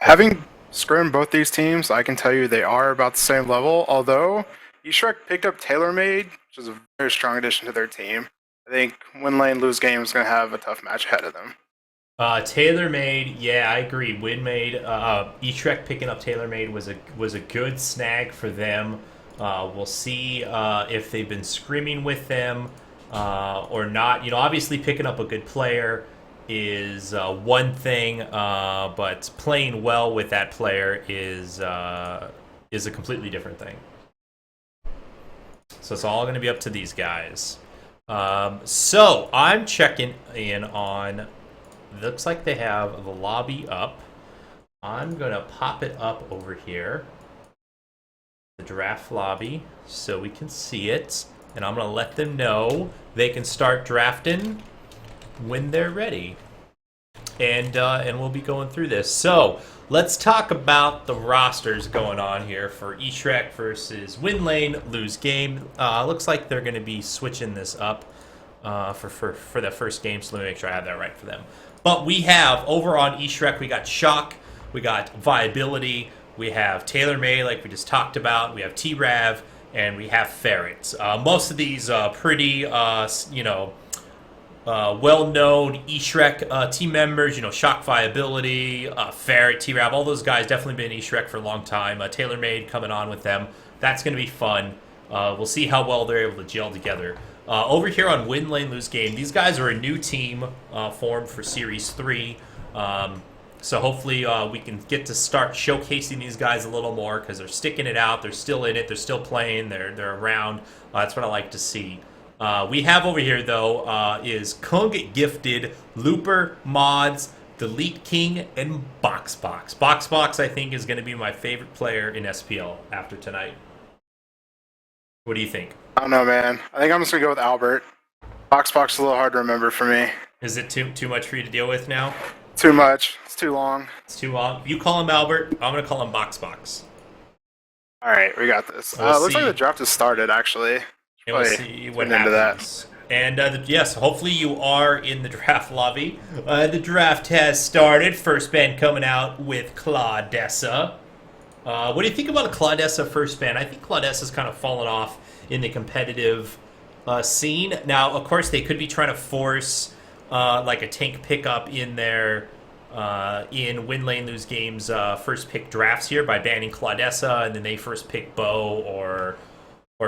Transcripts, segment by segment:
Having scrimmed both these teams, I can tell you they are about the same level, although eStrike picked up TaylorMade, which is a very strong addition to their team. I think win lane, lose game is going to have a tough match ahead of them. TaylorMade, yeah, I agree. Winmade, Etrek picking up TaylorMade was a good snag for them. We'll see if they've been scrimming with them or not. Obviously picking up a good player is one thing, but playing well with that player is a completely different thing. So it's all going to be up to these guys. So I'm checking in on. Looks like they have the lobby up. I'm going to pop it up over here. The draft lobby, so we can see it. And I'm going to let them know they can start drafting when they're ready. And we'll be going through this. So let's talk about the rosters going on here for Etrek versus Win Lane, Lose Game. Looks like they're going to be switching this up for the first game, so let me make sure I have that right for them. But we have, over on Etrek, we got Shock, we got Viability, we have TaylorMade, like we just talked about, we have T-Rav, and we have Ferret. Most of these pretty, well-known Etrek team members, Shock, Viability, Ferret, T-Rav, all those guys definitely been in Etrek for a long time. TaylorMade coming on with them. That's going to be fun. We'll see how well they're able to gel together. Over here on Win Lane Lose Game, these guys are a new team formed for Series 3. So hopefully we can get to start showcasing these guys a little more because they're sticking it out. They're still in it. They're still playing. They're around. That's what I like to see. We have over here, though, is Kung Gifted, Looper, Mods, Delete King, and Boxbox. Boxbox, I think, is going to be my favorite player in SPL after tonight. What do you think? I don't know, man. I think I'm just going to go with Albert. Boxbox is a little hard to remember for me. Is it too much for you to deal with now? Too much. It's too long. It's too long. You call him Albert. I'm going to call him Boxbox. All right, we got this. We'll looks like the draft has started, actually. And we'll see what into happens. And yes, hopefully you are in the draft lobby. The draft has started. First band coming out with Claudessa. What do you think about a Claudessa first band? I think Claudessa's kind of fallen off in the competitive scene. Now, of course, they could be trying to force like a tank pickup in their in Win Lane Lose Game's first pick drafts here by banning Claudessa, and then they first pick Bo or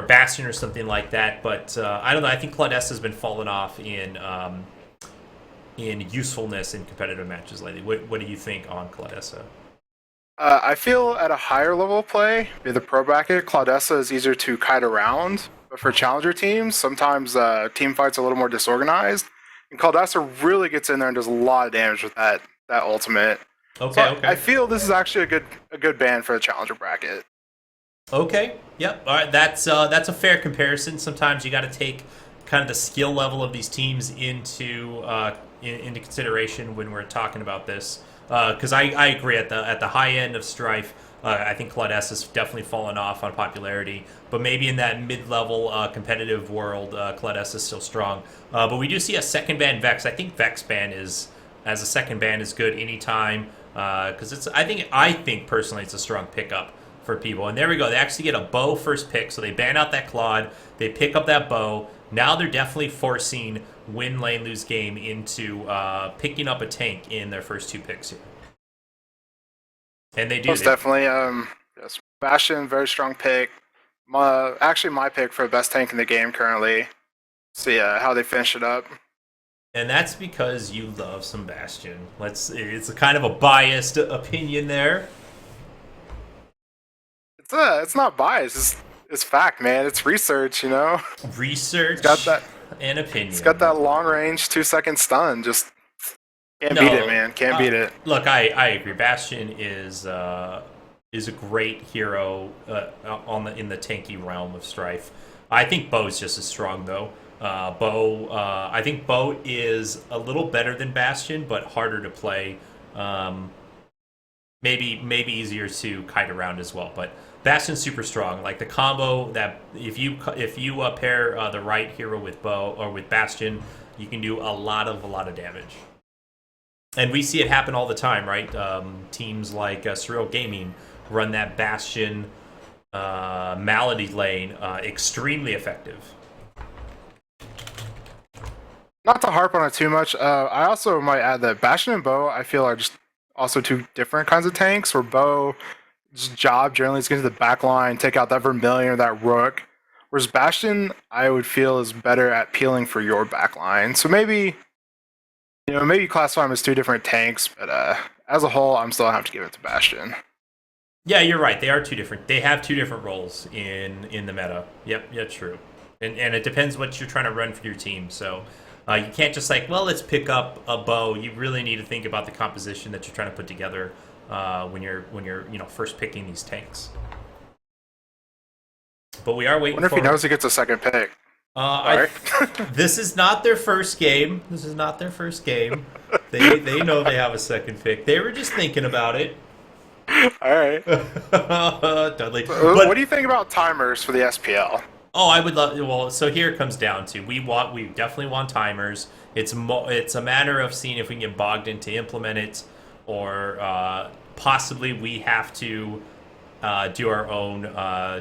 Bastion or something like that. But I don't know. I think Claudessa has been falling off in usefulness in competitive matches lately. What do you think on Claudessa? I feel at a higher level of play, via the pro bracket, Claudessa is easier to kite around. But for challenger teams, sometimes team fights are a little more disorganized. And Claudessa really gets in there and does a lot of damage with that ultimate. Okay, so okay. I feel this is actually a good ban for the challenger bracket. Okay. Yep. All right. That's a fair comparison. Sometimes you got to take kind of the skill level of these teams into consideration when we're talking about this. Because I agree at the high end of Strife, I think Claudessa has definitely fallen off on popularity. But maybe in that mid-level competitive world, Claudessa is still strong. But we do see a second ban Vex. I think Vex ban as a second ban is good anytime. Because it's I think personally it's a strong pickup for people. And there we go. They actually get a bow first pick, so they ban out that Claude. They pick up that bow. Now they're definitely forcing Win Lane Lose Game into picking up a tank in their first two picks here. And they do. Most definitely. Yes. Bastion, very strong pick. Actually, my pick for best tank in the game currently. See how they finish it up. And that's because you love some Bastion. It's a kind of a biased opinion there. It's not biased. It's fact, man. It's research, Research got that, and opinion. It's got that long range 2-second stun. Just can't beat it, man. Can't beat it. Look, I agree. Bastion is a great hero in the tanky realm of Strife. I think Bo's just as strong though. I think Bo is a little better than Bastion, but harder to play. Maybe easier to kite around as well, but Bastion's super strong. Like the combo that if you pair the right hero with Bo or with Bastion, you can do a lot of damage. And we see it happen all the time, right? Teams like Surreal Gaming run that Bastion Malady lane extremely effective. Not to harp on it too much, I also might add that Bastion and Bow, I feel, are just also two different kinds of tanks. Where Bow, job generally is get to the back line, take out that Vermilion or that Rook. Whereas Bastion, I would feel, is better at peeling for your back line. So maybe, maybe classify them as two different tanks, but as a whole, I'm still gonna have to give it to Bastion. Yeah, you're right. They are two different. They have two different roles in the meta. Yep, yeah, true. And it depends what you're trying to run for your team. So you can't just let's pick up a Bow. You really need to think about the composition that you're trying to put together when you're first picking these tanks. But we are waiting. I wonder if he knows he gets a second pick. This is not their first game. They know they have a second pick. They were just thinking about it. All right. Dudley. What do you think about timers for the SPL? Oh, I would love. Well, so here it comes down to we definitely want timers. It's a matter of seeing if we can get bogged in to implement it, or possibly we have to do our own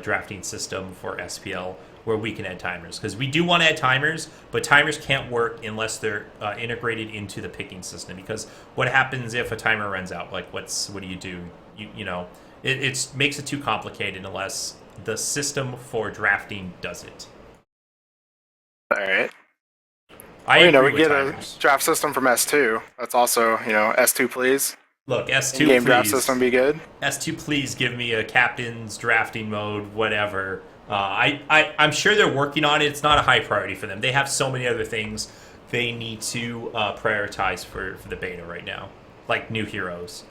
drafting system for SPL where we can add timers, because we do want to add timers, but timers can't work unless they're integrated into the picking system. Because what happens if a timer runs out? What do you do? It makes it too complicated unless the system for drafting does it. All right. We get timers. A draft system from S2. That's also, S2 please. Look, S2 game draft system be good. S2 please give me a captain's drafting mode, whatever. I'm sure they're working on it. It's not a high priority for them. They have so many other things they need to prioritize for the beta right now, like new heroes.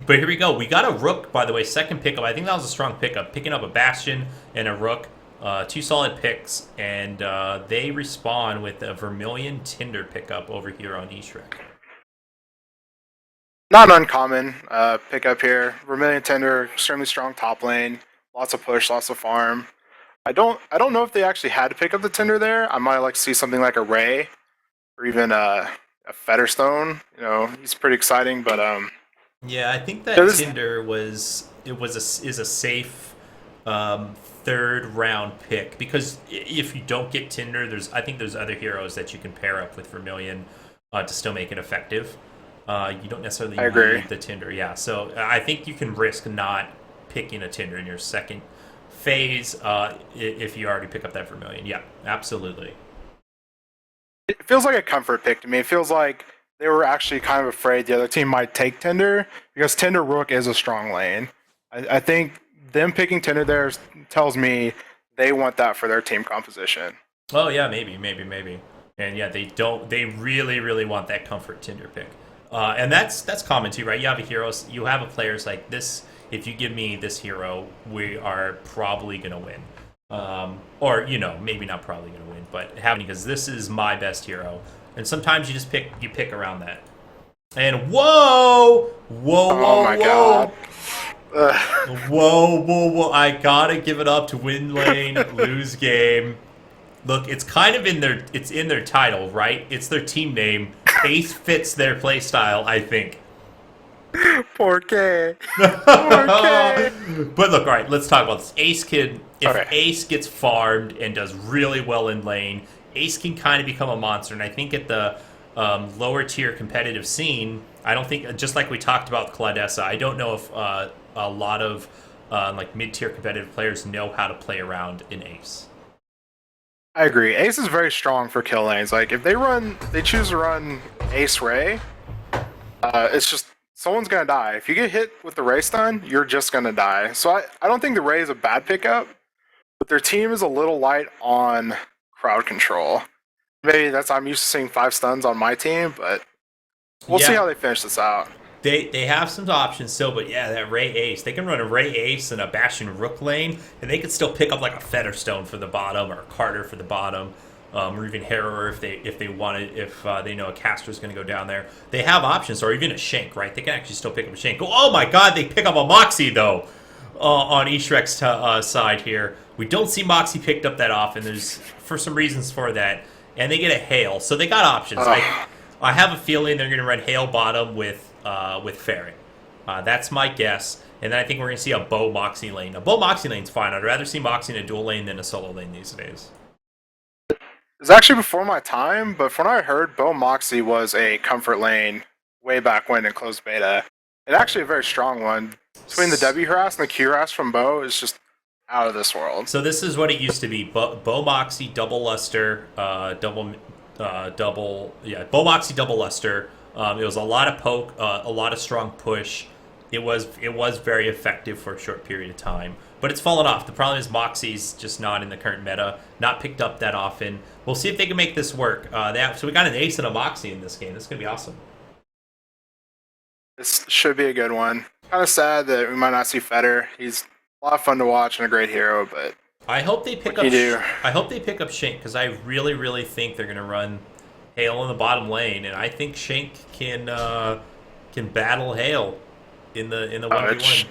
But here we go. We got a Rook, by the way, second pickup. I think that was a strong pickup. Picking up a Bastion and a Rook, two solid picks, and they respawn with a Vermilion Tinder pickup over here on eStrike. Not an uncommon pickup here. Vermilion Tinder, extremely strong top lane. Lots of push, lots of farm. I don't know if they actually had to pick up the Tinder there. I might like to see something like a Ray, or even a Featherstone. He's pretty exciting, but yeah, I think that Tinder is a safe third round pick, because if you don't get Tinder, I think there's other heroes that you can pair up with Vermilion to still make it effective. You don't necessarily need the Tinder, yeah. So I think you can risk not picking a Tinder in your second phase if you already pick up that Vermilion. Yeah, absolutely. It feels like a comfort pick to me. It feels like they were actually kind of afraid the other team might take Tinder, because Tinder Rook is a strong lane. I think them picking Tinder there tells me they want that for their team composition. Oh yeah, maybe. And yeah, they really, really want that comfort Tinder pick. And that's common too, right? You have a players like this. If you give me this hero, we are probably gonna win. Or maybe not probably gonna win, but because this is my best hero. And sometimes you just pick around that. And whoa! God. Whoa! I gotta give it up to win lane, lose game. Look, it's kind of in their title, right? It's their team name. Ace fits their playstyle, I think. 4K. But look, all right, let's talk about this. If Ace gets farmed and does really well in lane, Ace can kind of become a monster. And I think at the lower tier competitive scene, I don't think, just like we talked about Claudessa, I don't know if a lot of mid-tier competitive players know how to play around in Ace. I agree. Ace is very strong for kill lanes. Like, if they choose to run Ace Ray, it's just someone's gonna die. If you get hit with the Ray stun, you're just gonna die. So I don't think the Ray is a bad pickup, but their team is a little light on crowd control. Maybe I'm used to seeing 5 stuns on my team, but we'll see how they finish this out. They have some options still, but yeah, that Ray Ace. They can run a Ray Ace and a Bastion Rook lane, and they could still pick up like a Featherstone for the bottom, or a Carter for the bottom, or even Harrower if they wanted, if they know a caster's going to go down there. They have options, or even a Shank, right? They can actually still pick up a Shank. Oh my god, they pick up a Moxie, though, on eShrek's side here. We don't see Moxie picked up that often. There's, for some reasons for that. And they get a Hail, so they got options. I have a feeling they're going to run Hail bottom with Ferret. That's my guess. And then I think we're going to see a Bo Moxie lane. A Bo Moxie lane's fine. I'd rather see Moxie in a dual lane than a solo lane these days. It's actually before my time, but from what I heard, Bo Moxie was a comfort lane way back when in closed beta. And actually a very strong one. Between the W harass and the Q harass from Bo is just out of this world. So this is what it used to be: Bo Moxie, double luster, Bo Moxie, double luster. It was a lot of poke, a lot of strong push. It was very effective for a short period of time, but it's fallen off. The problem is Moxie's just not in the current meta, not picked up that often. We'll see if they can make this work. So we got an ace and a Moxie in this game. This is gonna be awesome. This should be a good one. Kind of sad that we might not see Feder. He's a lot of fun to watch and a great hero, but I hope they pick up. I hope they pick up Shank because I really, really think they're gonna run Hail in the bottom lane, and I think Shank can battle Hail in the 1v1.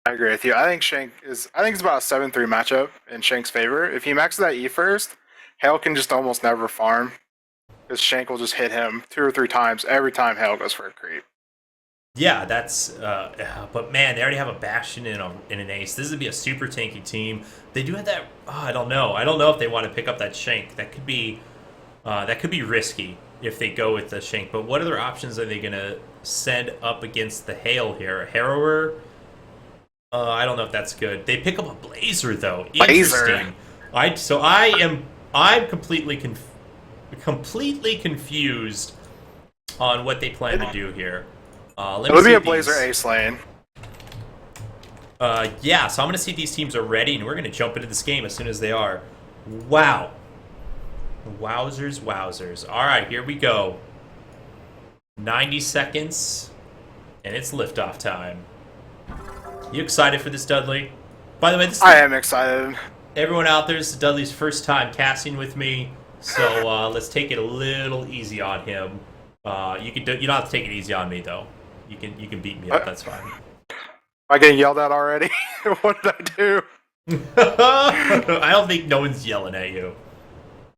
I agree with you. I think it's about a 7-3 matchup in Shank's favor. If he maxes that E first, Hail can just almost never farm because Shank will just hit him 2 or 3 times every time Hail goes for a creep. Yeah, that's. But man, they already have a Bastion in an ace. This would be a super tanky team. They do have that. Oh, I don't know. I don't know if they want to pick up that Shank. That could be risky if they go with the Shank. But what other options are they gonna send up against the Hail here? A Harrower? I don't know if that's good. They pick up a Blazer though. Interesting. I'm completely confused on what they plan to do here. It'll be a Blazer ace lane. Yeah, so I'm going to see if these teams are ready, and we're going to jump into this game as soon as they are. Wow. Wowzers. All right, here we go. 90 seconds, and it's liftoff time. You excited for this, Dudley? By the way, I am excited. Everyone out there, this is Dudley's first time casting with me, so let's take it a little easy on him. You don't have to take it easy on me, though. You can beat me up. That's fine. Am I getting yelled at already? What did I do? I don't think no one's yelling at you.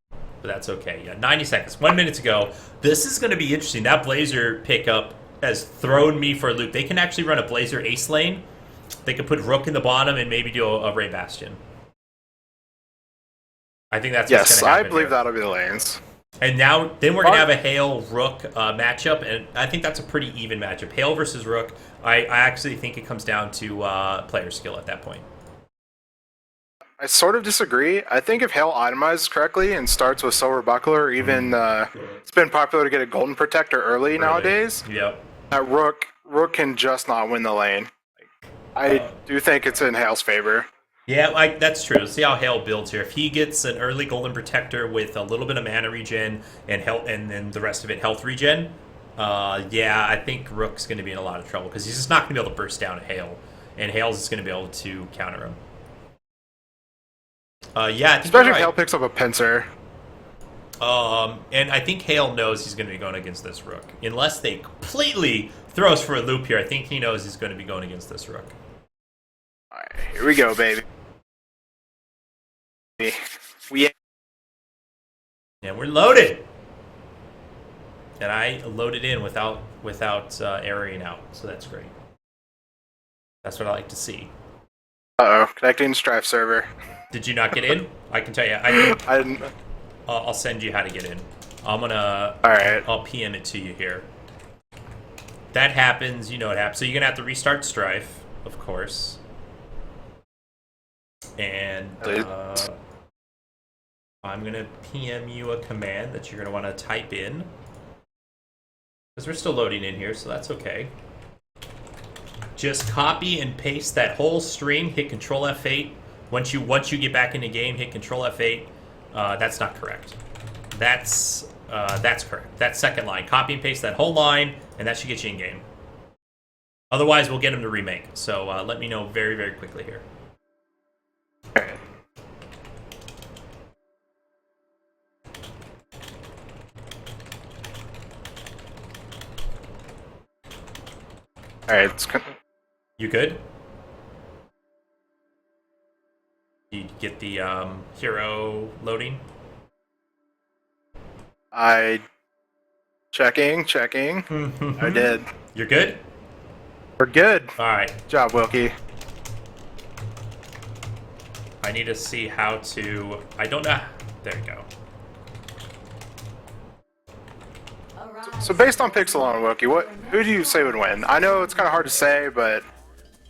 But that's okay. Yeah, 90 seconds. 1 minute to go. This is going to be interesting. That Blazer pickup has thrown me for a loop. They can actually run a Blazer ace lane. They could put Rook in the bottom and maybe do a Ray Bastion. I think that's what's going to happen. I believe that'll be the lanes. And then we're going to have a Hail Rook matchup, and I think that's a pretty even matchup. Hail versus Rook, I actually think it comes down to player skill at that point. I sort of disagree. I think if Hail itemizes correctly and starts with Silver Buckler, or even it's been popular to get a Golden Protector early nowadays. Yep. That Rook can just not win the lane. I do think it's in Hail's favor. Yeah, that's true. Let's see how Hail builds here. If he gets an early Golden Protector with a little bit of mana regen and health, and then the rest of it health regen, yeah, I think Rook's going to be in a lot of trouble because he's just not going to be able to burst down Hail, and Hail's just going to be able to counter him. Yeah, I think especially if Hail picks up a pincer. And I think Hail knows he's going to be going against this Rook, unless they completely throw us for a loop here. I think he knows he's going to be going against this Rook. All right, here we go, baby. And we're loaded. And I loaded in without erroring out, so that's great. That's what I like to see. Connecting to Strife server. Did you not get in? I can tell you. I didn't. I'll send you how to get in. I'm gonna. All right. I'll PM it to you here. That happens. You know what happens. So you're gonna have to restart Strife, of course. And I'm going to PM you a command that you're going to want to type in. Because we're still loading in here, so that's okay. Just copy and paste that whole string, hit Control F8. Once you get back in the game, hit Control F8. That's not correct. That's correct. That second line. Copy and paste that whole line, and that should get you in game. Otherwise, we'll get them to remake. So let me know very, very quickly here. Alright, it's you good? You get the hero loading? I Checking. I did. You're good? We're good. All right. Good job, Wilkie. I need to see how to... I don't know. There you go. So based on picks alone, Wilkie, who do you say would win? I know it's kind of hard to say, but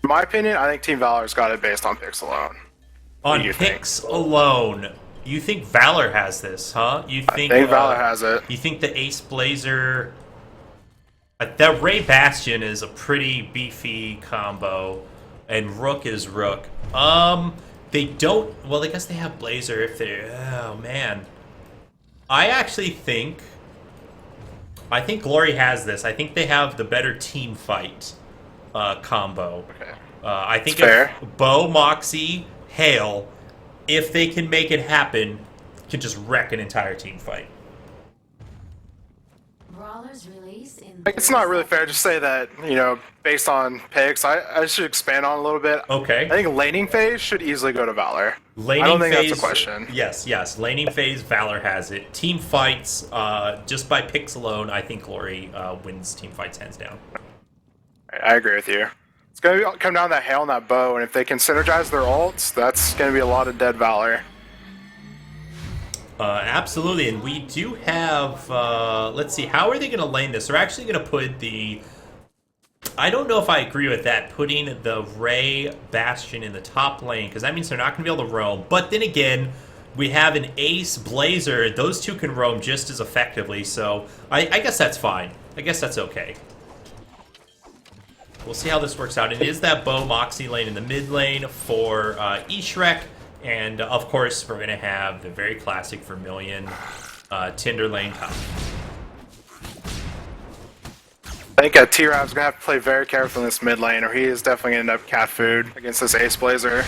in my opinion, I think Team Valor's got it based on picks alone. On picks alone, you think Valor has this, huh? You think, I think Valor has it. You think the Ace Blazer... that Ray Bastion is a pretty beefy combo, and Rook is Rook. They don't... Well, I guess they have Blazer if they're... Oh, man. I actually think... I think Glory has this. I think they have the better team fight combo. Okay. I think if Bo, Moxie, Hale, if they can make it happen, can just wreck an entire team fight. It's not really fair to say that, based on picks. I should expand on it a little bit. Okay. I think laning phase should easily go to Valor. Laning I don't think phase, that's a question. Yes. Laning phase, Valor has it. Team fights, just by picks alone, I think Glory wins team fights hands down. I agree with you. It's going to come down to that Hale and that Bow, and if they can synergize their ults, that's going to be a lot of dead Valor. Absolutely, and we do have, let's see, how are they going to lane this? They're actually going to put the... I don't know if I agree with that, putting the Ray Bastion in the top lane, because that means they're not going to be able to roam. But then again, we have an Ace Blazer. Those two can roam just as effectively, so I guess that's fine. I guess that's okay. We'll see how this works out. It is that Bo Moxie lane in the mid lane for eShrek. And, of course, we're going to have the very classic Vermilion Tinder lane top. I think T-Rav's going to have to play very carefully in this mid lane, or he is definitely going to end up cat food against this Ace Blazer.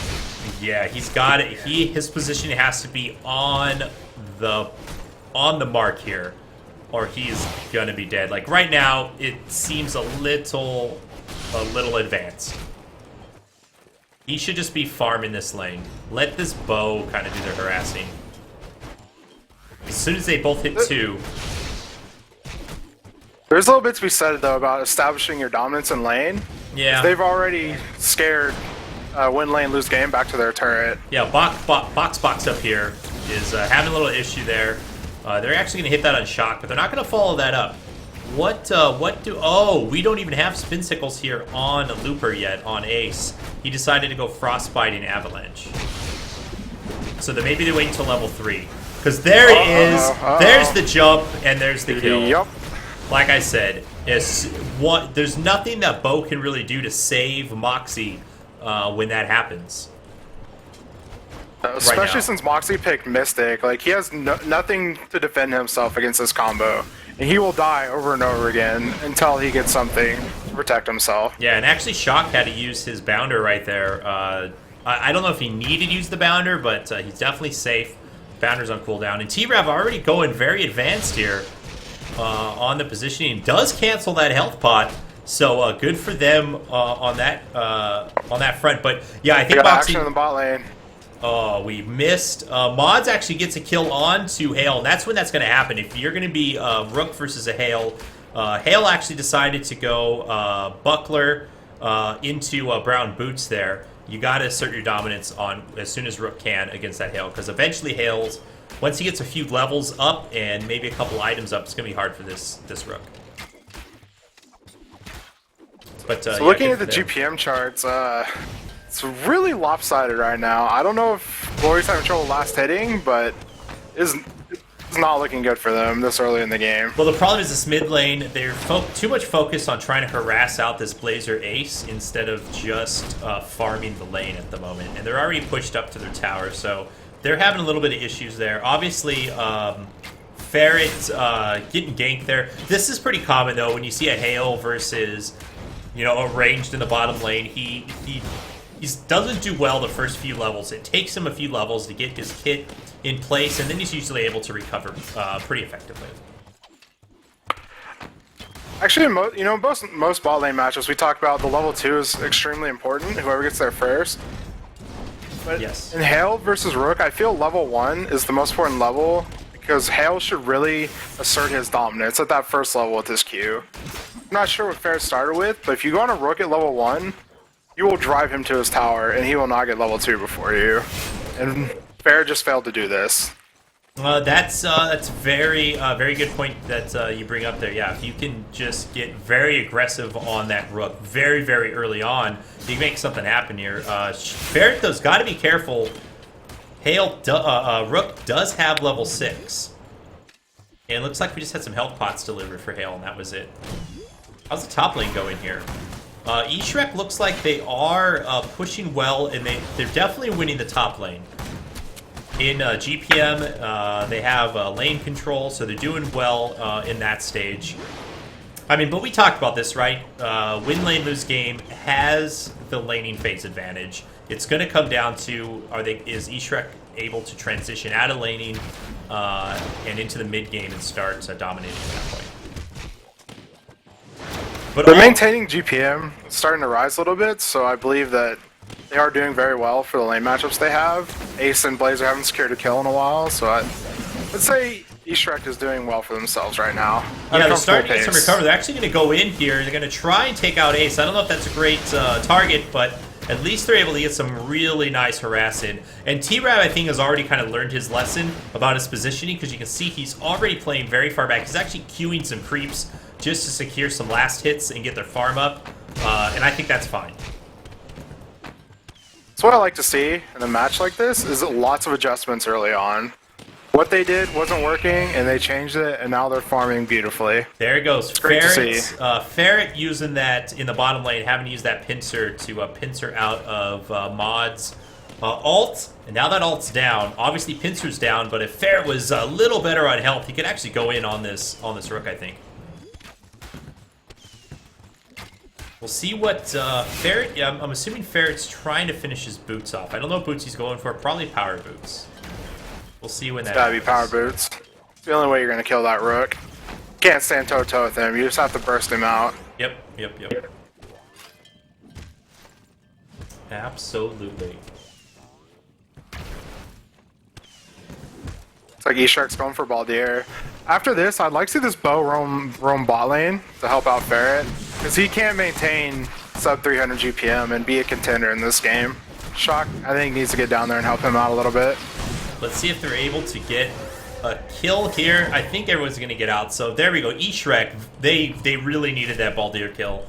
Yeah, he's got it. His position has to be on the mark here, or he's going to be dead. Like, right now, it seems a little advanced. He should just be farming this lane. Let this Bow kind of do the harassing. As soon as they both hit 2... There's a little bit to be said, though, about establishing your dominance in lane. Yeah. They've already scared win lane, lose game back to their turret. Yeah, Box up here is having a little issue there. They're actually going to hit that on shock, but they're not going to follow that up. Oh, we don't even have spin sickles here on Looper yet, on Ace. He decided to go Frostbiting Avalanche. So then maybe they wait until level 3. Because there's the jump, and there's the kill. Yup. Like I said, there's nothing that Bo can really do to save Moxie when that happens. Especially since Moxie picked Mystic. Like, he has nothing to defend himself against this combo. And he will die over and over again until he gets something to protect himself. Yeah, and actually Shock had to use his Bounder right there. I don't know if he needed to use the Bounder, but he's definitely safe. Bounder's on cooldown. And T-Rav already going very advanced here on the positioning. Does cancel that health pot, so good for them on that front. But yeah, I think Moxie action in the bot lane. Oh, we missed. Mods actually gets a kill on to Hale, and that's when that's going to happen. If you're going to be Rook versus a Hale, Hale actually decided to go Buckler into Brown Boots there. You got to assert your dominance on as soon as Rook can against that Hale, because eventually Hale's, once he gets a few levels up and maybe a couple items up, it's going to be hard for this Rook. But so looking at the GPM charts, it's really lopsided right now. I don't know if Glory's having trouble last hitting, but it's not looking good for them this early in the game. Well, the problem is this mid lane, they're too much focused on trying to harass out this Blazer Ace instead of just farming the lane at the moment. And they're already pushed up to their tower, so they're having a little bit of issues there. Obviously, Ferret getting ganked there. This is pretty common, though, when you see a Hale versus, arranged in the bottom lane. He doesn't do well the first few levels. It takes him a few levels to get his kit in place, and then he's usually able to recover pretty effectively. Actually, most bot lane matches, we talk about the level 2 is extremely important, whoever gets there first. But yes. In Hale versus Rook, I feel level 1 is the most important level, because Hale should really assert his dominance at that first level with his Q. I'm not sure what Fair started with, but if you go on a Rook at level 1, you will drive him to his tower, and he will not get level 2 before you. And Fair just failed to do this. That's very good point that you bring up there. Yeah, if you can just get very aggressive on that Rook very early on, you can make something happen here. Ferret though's got to be careful. Hale, Rook does have level 6, and it looks like we just had some health pots delivered for Hale, and that was it. How's the top lane going here? eShrek looks like they are pushing well, and they're definitely winning the top lane. In GPM, they have lane control, so they're doing well in that stage. I mean, but we talked about this, right? Win lane, lose game has the laning phase advantage. It's going to come down to is eShrek able to transition out of laning and into the mid game and start dominating at that point. But they're maintaining GPM, it's starting to rise a little bit, so I believe that they are doing very well for the lane matchups they have. Ace and Blazer haven't secured a kill in a while, so I'd say eShrek is doing well for themselves right now. Yeah, they're starting to get some recovery. They're actually going to go in here. They're going to try and take out Ace. I don't know if that's a great target, but at least they're able to get some really nice harass in. And T-Rab, I think, has already kind of learned his lesson about his positioning, because you can see he's already playing very far back. He's actually queuing some creeps just to secure some last hits and get their farm up, and I think that's fine. So what I like to see in a match like this is lots of adjustments early on. What they did wasn't working, and they changed it, and now they're farming beautifully. There it goes. It's great to see. Ferret using that in the bottom lane, having to use that pincer to pincer out of Mod's ult, and now that ult's down. Obviously, pincer's down, but if Ferret was a little better on health, he could actually go in on this Rook, I think. We'll see what Ferret... Yeah, I'm assuming Ferret's trying to finish his boots off. I don't know what boots he's going for. Probably power boots. We'll see when that It's gotta be power boots. It's the only way you're gonna kill that Rook. Can't stand toe-to-toe with him. You just have to burst him out. Yep. Absolutely. It's like eShrek's going for Baldir. After this, I'd like to see this Bow roam bot lane to help out Ferret, because he can't maintain sub 300 GPM and be a contender in this game. Shock, I think, needs to get down there and help him out a little bit. Let's see if they're able to get a kill here. I think everyone's going to get out. So there we go. eShrek, they really needed that Baldir kill.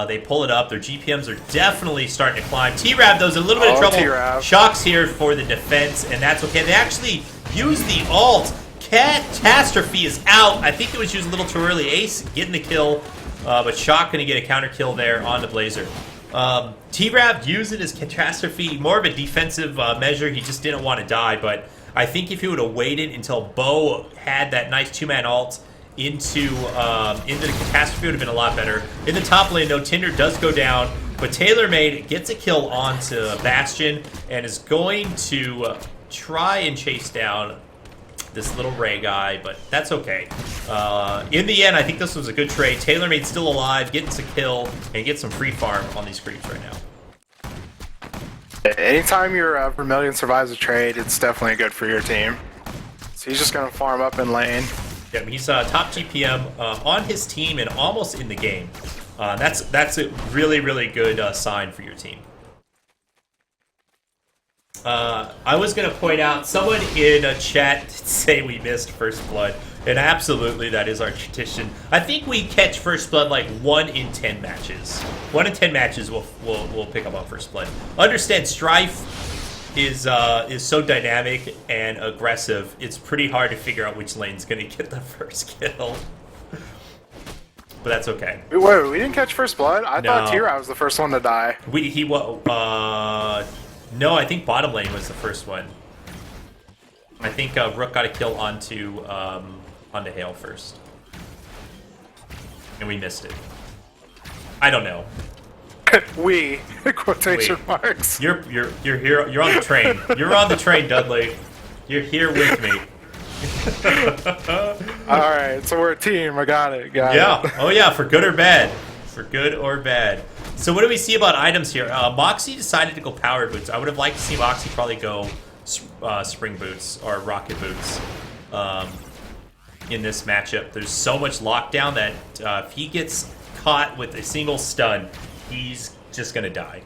They pull it up. Their GPMs are definitely starting to climb. T-Rab, though, is a little bit of trouble. T-Rab. Shock's here for the defense, and that's okay. They actually use the ult. Catastrophe is out. I think it was used a little too early. Ace getting the kill, but Shock going to get a counter kill there on the Blazer. T-Rab using his Catastrophe, more of a defensive measure. He just didn't want to die, but I think if he would have waited until Bo had that nice two-man ult into the Catastrophe, would have been a lot better. In the top lane, though, Tinder does go down, but TaylorMade gets a kill onto Bastion and is going to try and chase down this little Ray guy, but that's okay. In the end, I think this was a good trade. TaylorMade's still alive, getting some kill, and get some free farm on these creeps right now. Anytime your Vermilion survives a trade, it's definitely good for your team. So he's just going to farm up in lane. Yeah, he's top GPM on his team and almost in the game. That's a really good sign for your team. I was going to point out, someone in a chat did say we missed First Blood, and absolutely that is our tradition. I think we catch First Blood like 1 in 10 matches. 1 in 10 matches we'll pick up on First Blood. Understand, Strife is so dynamic and aggressive, it's pretty hard to figure out which lane's going to get the first kill. But that's okay. Wait, we didn't catch First Blood? I thought T-Rab was the first one to die. No, I think bottom lane was the first one. I think Rook got a kill onto Hale first, and we missed it. I don't know. We quotation marks. You're here. You're on the train. You're on the train, Dudley. You're here with me. All right, so we're a team. I got it. Yeah. Oh yeah, for good or bad. For good or bad. So what do we see about items here? Moxie decided to go power boots. I would have liked to see Moxie probably go spring boots or rocket boots. in this matchup. There's so much lockdown that if he gets caught with a single stun, he's just going to die.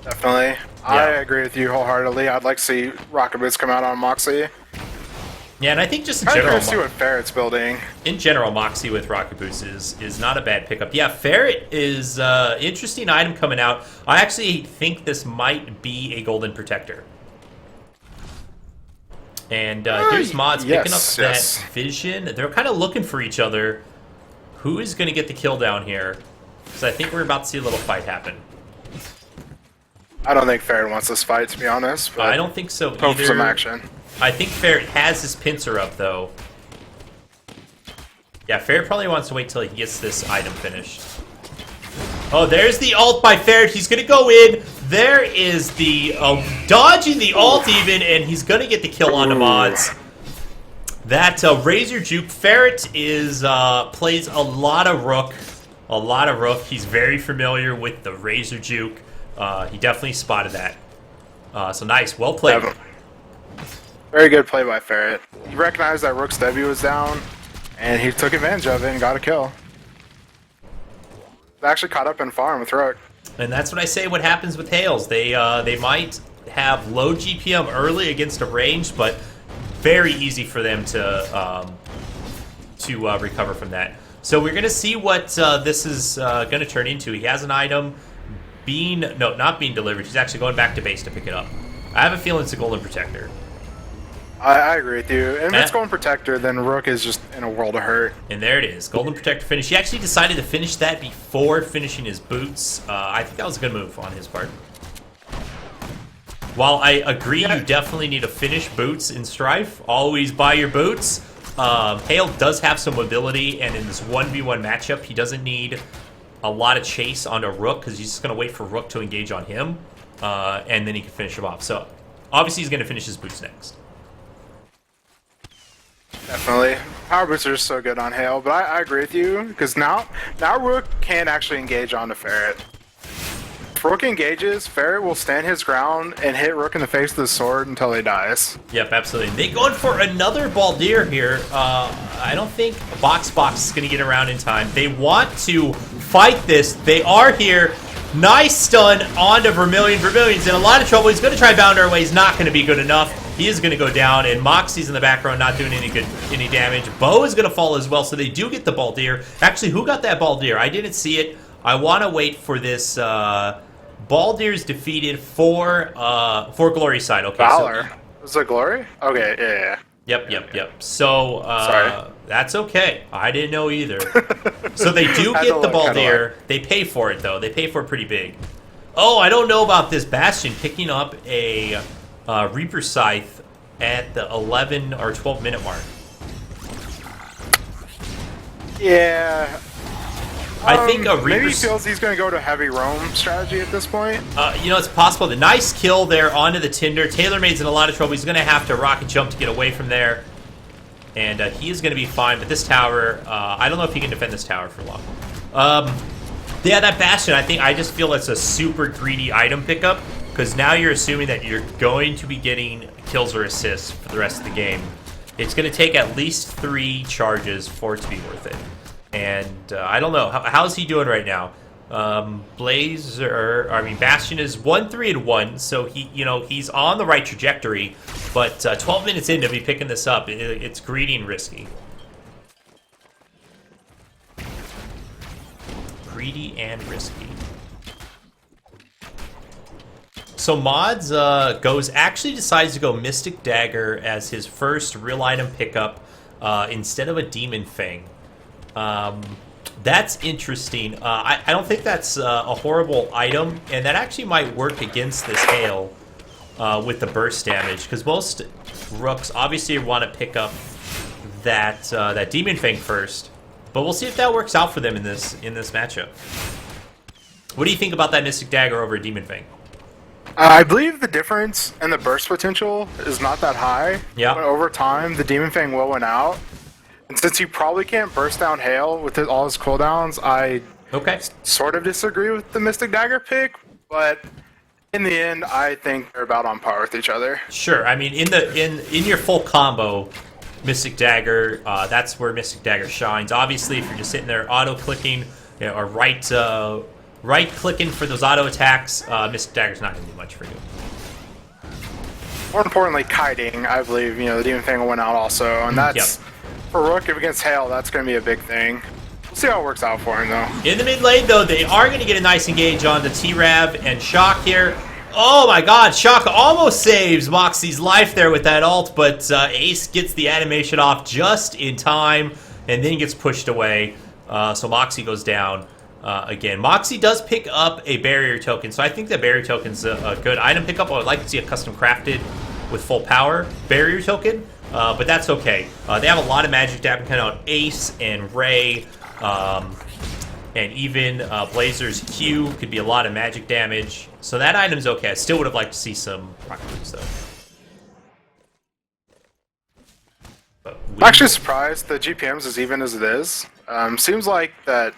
Definitely. I agree with you wholeheartedly. I'd like to see Rocket Boots come out on Moxie. Yeah, and I think just in I'm general, curious to see what Ferret's building. in general, Moxie with Rocket Boots is not a bad pickup. Yeah, Ferret is interesting item coming out. I actually think this might be a Golden Protector. And here's Mods picking up that vision. They're kind of looking for each other. Who is going to get the kill down here? Because I think we're about to see a little fight happen. I don't think Ferret wants this fight, to be honest. But I don't think so either. hope for some action. I think Ferret has his pincer up, though. Yeah, Ferret probably wants to wait till he gets this item finished. Oh, there's the ult by Ferret. He's going to go in. There is the dodging the ult even, and he's going to get the kill on the Mods. That Razor Juke. Ferret is plays a lot of Rook. A lot of Rook. He's very familiar with the Razor Juke. He definitely spotted that. So nice. Well played. Very good play by Ferret. He recognized that Rook's W was down, and he took advantage of it and got a kill. They actually caught up in farm with Rook. And that's what I say what happens with Hales. They might have low GPM early against a range, but very easy for them to recover from that. So we're going to see what this is going to turn into. He has an item not being delivered. He's actually going back to base to pick it up. I have a feeling it's a Golden Protector. I agree with you. And if it's Golden Protector, then Rook is just in a world of hurt. And there it is. Golden Protector finish. He actually decided to finish that before finishing his boots. I think that was a good move on his part. While I agree you definitely need to finish boots in Strife, always buy your boots. Hale does have some mobility, and in this 1v1 matchup, he doesn't need a lot of chase onto Rook because he's just going to wait for Rook to engage on him, and then he can finish him off. So obviously he's going to finish his boots next. Definitely. Power boots are just so good on Hale, but I agree with you, because now Rook can actually engage onto Ferret. If Rook engages, Ferret will stand his ground and hit Rook in the face with his sword until he dies. Yep, absolutely. They going for another Baldir here. I don't think Box is going to get around in time. They want to fight this. They are here. Nice stun onto Vermilion. Vermilion's in a lot of trouble. He's going to try Bounder away. He's not going to be good enough. He is going to go down, and Moxie's in the background not doing any damage. Bo is going to fall as well, so they do get the Baldir. Actually, who got that Baldir? I didn't see it. I want to wait for this. Baldir's defeated for Glory side. Okay, Valor. So, was it Glory? Okay, yeah. Yep. So, sorry. That's okay. I didn't know either. So they do get the Baldir. They pay for it, though. They pay for it pretty big. Oh, I don't know about this Bastion picking up a Reaper Scythe at the 11 or 12 minute mark. Yeah. I think a Reaper... Maybe he feels he's going to go to heavy roam strategy at this point. It's possible. The nice kill there onto the Tinder. TaylorMade's in a lot of trouble. He's going to have to rocket jump to get away from there. And he is going to be fine. But this tower, I don't know if he can defend this tower for long. Yeah, that Bastion, I just feel it's a super greedy item pickup. Because now you're assuming that you're going to be getting kills or assists for the rest of the game. It's going to take at least 3 charges for it to be worth it. And I don't know. How's he doing right now? Bastion is 1-3-1, so he's on the right trajectory. But 12 minutes in to be picking this up, it's greedy and risky. Greedy and risky. So Mods actually decides to go Mystic Dagger as his first real item pickup instead of a Demon Fang. That's interesting. I don't think that's a horrible item, and that actually might work against this Hale with the burst damage, because most Rooks obviously want to pick up that Demon Fang first, but we'll see if that works out for them in this matchup. What do you think about that Mystic Dagger over a Demon Fang? I believe the difference in the burst potential is not that high. Yeah. But over time, the Demon Fang will win out. And since you probably can't burst down Hale with all his cooldowns, I sort of disagree with the Mystic Dagger pick. But In the end, I think they're about on par with each other. Sure. I mean, in your full combo, Mystic Dagger, that's where Mystic Dagger shines. Obviously, if you're just sitting there auto-clicking, or right-clicking for those auto attacks, Mystic Dagger's not going to do much for you. More importantly, kiting, I believe, the Demon Fang went out also, and that's, for Rook, if against Hail, that's going to be a big thing. We'll see how it works out for him, though. In the mid lane, though, they are going to get a nice engage on the T-Rav and Shock here. Oh my god, Shock almost saves Moxie's life there with that ult, but Ace gets the animation off just in time, and then gets pushed away. So Moxie goes down again. Moxie does pick up a barrier token, so I think that barrier token's a good item pickup. I would like to see a custom crafted with full power barrier token, but that's okay. They have a lot of magic damage coming out. Ace and Ray, and even Blazer's Q could be a lot of magic damage. So that item's okay. I still would have liked to see some rocket boots, though. I'm actually surprised the GPM's as even as it is. Seems like that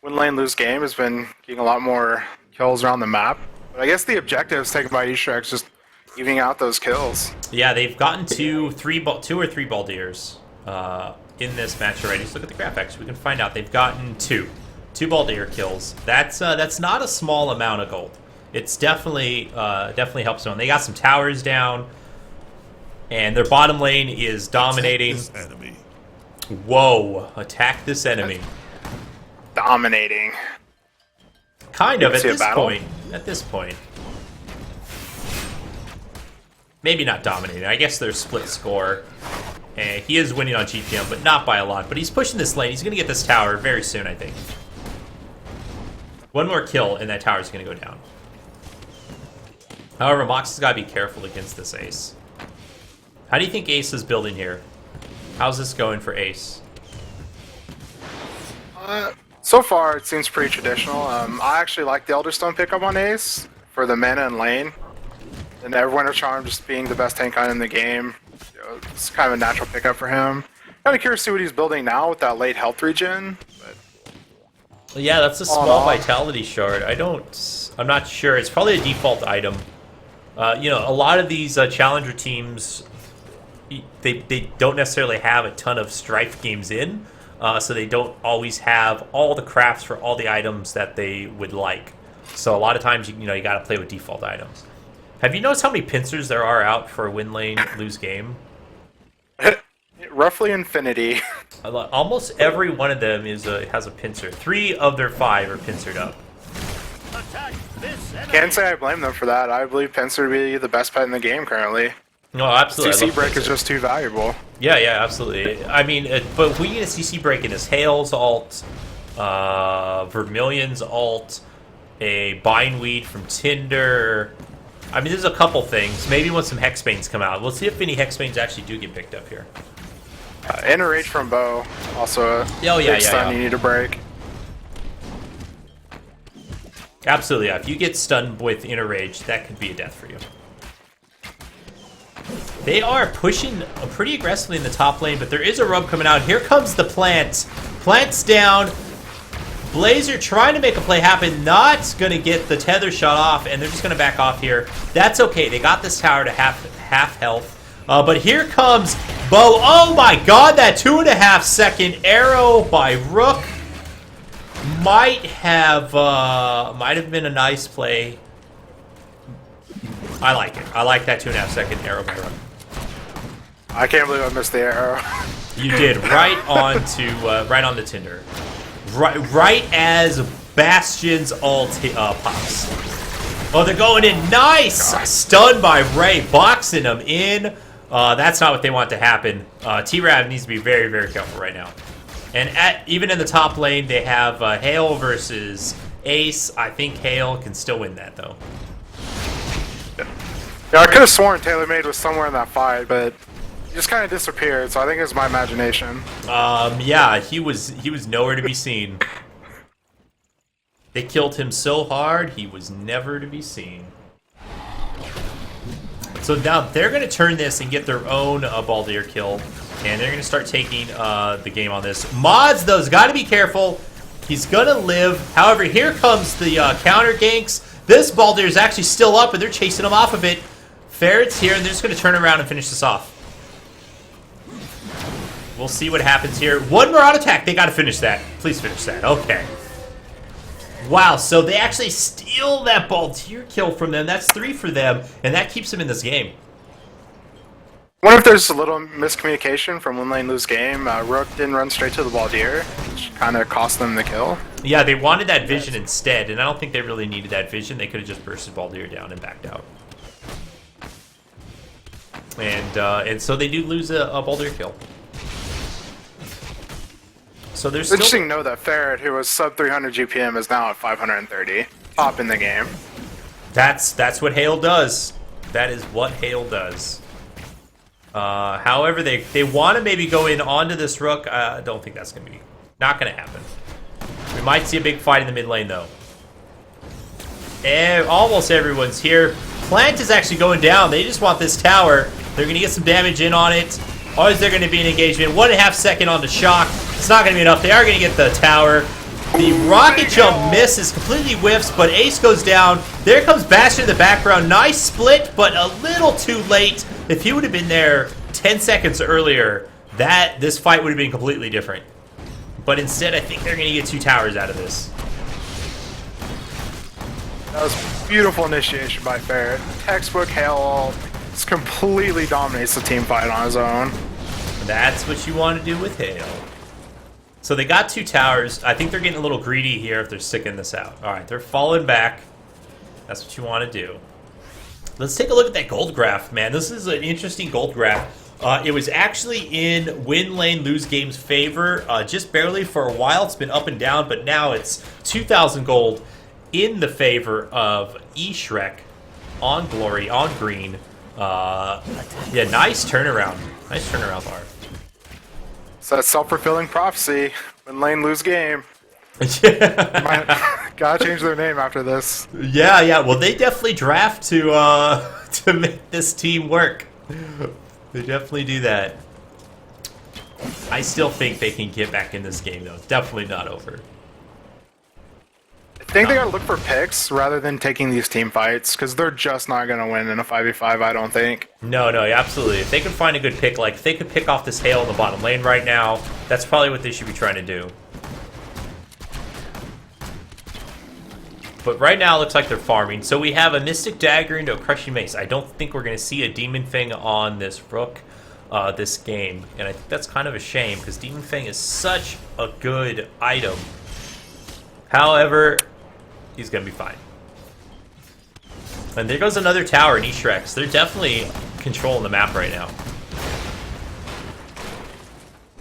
win lane lose game has been getting a lot more kills around the map. But I guess the objectives taken by eStrike is just evening out those kills. Yeah, they've gotten two or three Baldiers in this match already. Just look at the graphics. We can find out they've gotten two Baldier kills. That's not a small amount of gold. It's definitely helps them. They got some towers down, and their bottom lane is dominating. Attack this enemy. Whoa! Attack this enemy. Dominating. Kind of You at see a this battle? point. At this point. Maybe not dominating. I guess they're split score. And he is winning on GPM, but not by a lot. But he's pushing this lane. He's going to get this tower very soon, I think. One more kill, and that tower is going to go down. However, Mox has got to be careful against this Ace. How do you think Ace is building here? How's this going for Ace? So far, it seems pretty traditional. I actually like the Elderstone pickup on Ace for the mana and lane. And Everwinter Charm just being the best tank item in the game. It's kind of a natural pickup for him. Kind of curious to see what he's building now with that late health regen. But Yeah, that's a small vitality shard. I'm not sure. It's probably a default item. A lot of these challenger teams, they don't necessarily have a ton of Strife games in, so they don't always have all the crafts for all the items that they would like. So a lot of times, you got to play with default items. Have you noticed how many pincers there are out for a win lane lose game? roughly infinity. Almost every one of them has a pincer. 3 of their 5 are pincered up. Can't say I blame them for that. I believe Pincer to be the best pet in the game currently. No, absolutely. CC break is just too valuable. Yeah, absolutely. I mean, but we get a CC break in this Hale's alt, Vermilion's alt, a Bindweed from Tinder. I mean, there's a couple things. Maybe when some Hexbanes come out. We'll see if any Hexbanes actually do get picked up here. Inner Rage from Bo, also a big stun you need to break. Absolutely, yeah. If you get stunned with Inner Rage, that could be a death for you. They are pushing pretty aggressively in the top lane, but there is a rub coming out. Here comes the plant. Plant's down. Blazer trying to make a play happen, not going to get the tether shot off, and they're just going to back off here. That's okay. They got this tower to half health. But here comes Bo. Oh my god, that 2.5 second arrow by Rook might have been a nice play. I like it. I like that 2.5 second arrow by Rook. I can't believe I missed the arrow. You did right on the Tinder. Right as Bastion's ult pops. Oh, they're going in. Nice! God. Stunned by Ray, boxing them in. That's not what they want to happen. T-Rav needs to be very, very careful right now. And even in the top lane, they have Hale versus Ace. I think Hale can still win that, though. Yeah, I could have sworn TaylorMade was somewhere in that fight, but he just kind of disappeared, so I think it was my imagination. Yeah, he was nowhere to be seen. They killed him so hard, he was never to be seen. So now they're going to turn this and get their own Baldier kill, and they're going to start taking the game on this. Mods, though, has got to be careful. He's going to live. However, here comes the counter ganks. This Baldur is actually still up, and they're chasing him off of it. Ferret's here, and they're just going to turn around and finish this off. We'll see what happens here. One more auto attack. They got to finish that. Please finish that. Okay. Wow, so they actually steal that Baldur kill from them. That's 3 for them, and that keeps them in this game. I wonder if there's a little miscommunication from Win Lane Lose Game. Rook didn't run straight to the Baldur, which kind of cost them the kill. Yeah, they wanted that vision instead, and I don't think they really needed that vision. They could have just bursted Baldur down and backed out. And so they do lose a Baldur kill. So there's still... Interesting to know that Ferret, who was sub 300 GPM, is now at 530. Top in the game. That's what Hale does. That is what Hale does. However, they want to maybe go in onto this Rook. I don't think that's not going to happen. We might see a big fight in the mid lane, though. And almost everyone's here. Plant is actually going down. They just want this tower. They're going to get some damage in on it. Or is there going to be an engagement? 1.5 second on the shock. It's not going to be enough. They are going to get the tower. The rocket jump misses, completely whiffs, but Ace goes down. There comes Bastion in the background. Nice split, but a little too late. If he would have been there 10 seconds earlier, this fight would have been completely different. But instead, I think they're going to get 2 towers out of this. That was beautiful initiation by Ferret. Textbook Hale ult. Just completely dominates the team fight on his own. That's what you want to do with Hale. So they got 2 towers. I think they're getting a little greedy here if they're sticking this out. All right, they're falling back. That's what you want to do. Let's take a look at that gold graph, man. This is an interesting gold graph. It was actually in Win Lane Lose Game's favor just barely for a while. It's been up and down, but now it's 2,000 gold in the favor of eShrek on Glory, on green. Yeah, nice turnaround. Nice turnaround bar. So that's self-fulfilling prophecy. Win Lane Lose Game. Gotta change their name after this. Yeah. Well, they definitely draft to make this team work. They definitely do that. I still think they can get back in this game, though. It's definitely not over. I think they gotta look for picks rather than taking these team fights, because they're just not gonna win in a 5v5, I don't think. No, absolutely. If they can find a good pick, like if they could pick off this Hale in the bottom lane right now, that's probably what they should be trying to do. But right now, it looks like they're farming. So we have a Mystic Dagger into a Crushing Mace. I don't think we're going to see a Demon Fang on this Rook this game. And I think that's kind of a shame, because Demon Fang is such a good item. However, he's going to be fine. And there goes another tower in eShrek. They're definitely controlling the map right now.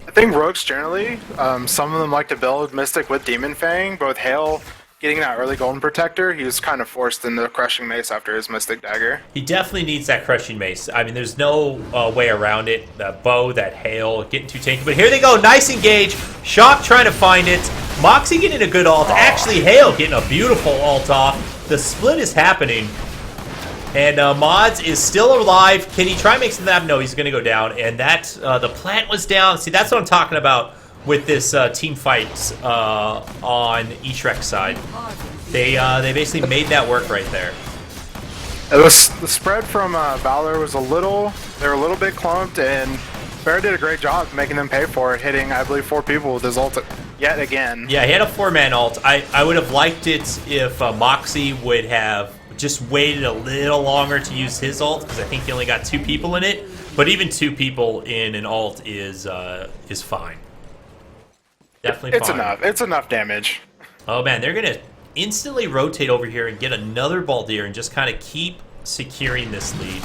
I think Rooks generally, some of them like to build Mystic with Demon Fang, but with Hale getting that early Golden Protector, he was kind of forced into Crushing Mace after his Mystic Dagger. He definitely needs that Crushing Mace. I mean, there's no way around it. That bow, that Hale, getting too tanky. But here they go, nice engage. Shock trying to find it. Moxie getting a good ult. Actually, Hale getting a beautiful ult off. The split is happening. And Mods is still alive. Can he try and make something happen? No, he's going to go down. And that the plant was down. See, that's what I'm talking about with this team fights on eShrek's side. They basically made that work right there. The spread from Valor was they were a little bit clumped, and Bear did a great job making them pay for it, hitting, I believe, 4 people with his ult yet again. Yeah, he had a 4-man ult. I would have liked it if Moxie would have just waited a little longer to use his ult, because I think he only got 2 people in it. But even 2 people in an ult is fine. Definitely it's fine. enough. It's enough damage. Oh man, they're gonna instantly rotate over here and get another Baldur and just kind of keep securing this lead.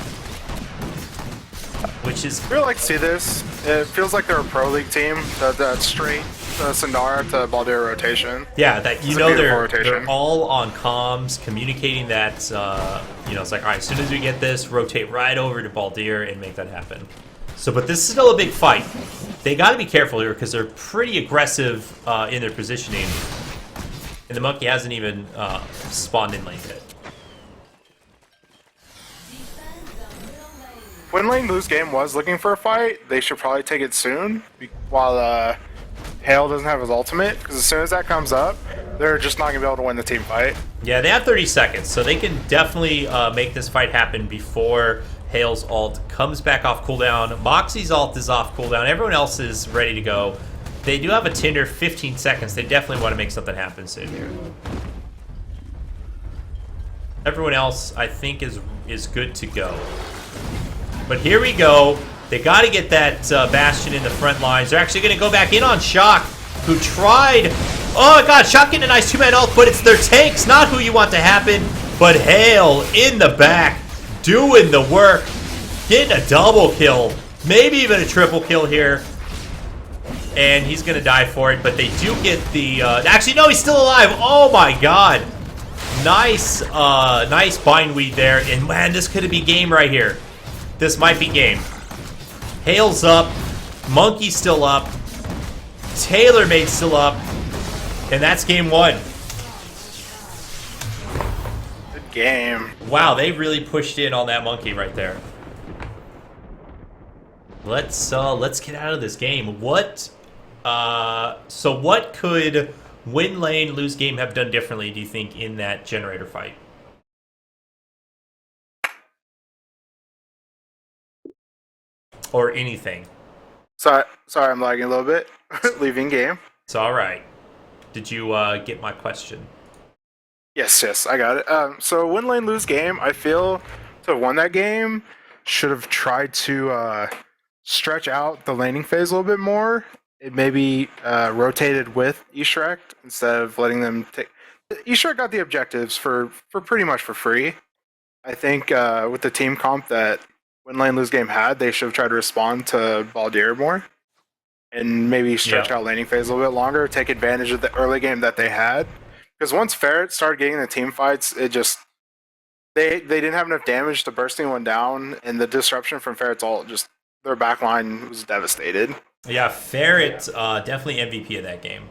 Which is... I really like to see this. It feels like they're a pro league team. That straight Sandara to Baldur rotation. Yeah, that they're rotation. all on comms, communicating that it's like, all right, as soon as we get this, rotate right over to Baldur and make that happen. So, but this is still a big fight. They got to be careful here because they're pretty aggressive in their positioning, and the monkey hasn't even spawned in lane yet. When Lane Lose Game was looking for a fight, they should probably take it soon, while Hale doesn't have his ultimate, because as soon as that comes up, they're just not going to be able to win the team fight. Yeah, they have 30 seconds, so they can definitely make this fight happen before Hale's ult comes back off cooldown. Moxie's ult is off cooldown. Everyone else is ready to go. They do have a Tinder 15 seconds. They definitely want to make something happen soon here. Everyone else, I think, is good to go. But here we go. They got to get that Bastion in the front lines. They're actually going to go back in on Shock, who tried... Oh, my God, Shock getting a nice two-man ult, but it's their tanks, not who you want to happen. But Hale in the back, doing the work, getting a double kill, maybe even a triple kill here. And he's going to die for it, but they do get the... actually, no, he's still alive. Oh, my God. Nice, nice bindweed there. And, man, this could be game right here. This might be game. Hale's up. Monkey's still up. TaylorMade's still up. And that's game one. Good game. Wow, they really pushed in on that Monkey right there. Let's get out of this game. So what could win lane, lose game have done differently, do you think, in that generator fight? Or anything? Sorry, I'm lagging a little bit. Leaving game. It's all right. Did you get my question? Yes, I got it. So win lane, lose game. I feel to have won that game, should have tried to stretch out the laning phase a little bit more. It maybe rotated with eStrike instead of letting them take. eStrike got the objectives for pretty much for free. I think with the team comp that win lane, lose game had, they should have tried to respond to Baldir more. And maybe stretch out laning phase a little bit longer, take advantage of the early game that they had. Because once Ferret started getting the team fights, it just they didn't have enough damage to bursting one down, and the disruption from Ferret's ult, just their backline was devastated. Yeah, Ferret definitely MVP of that game.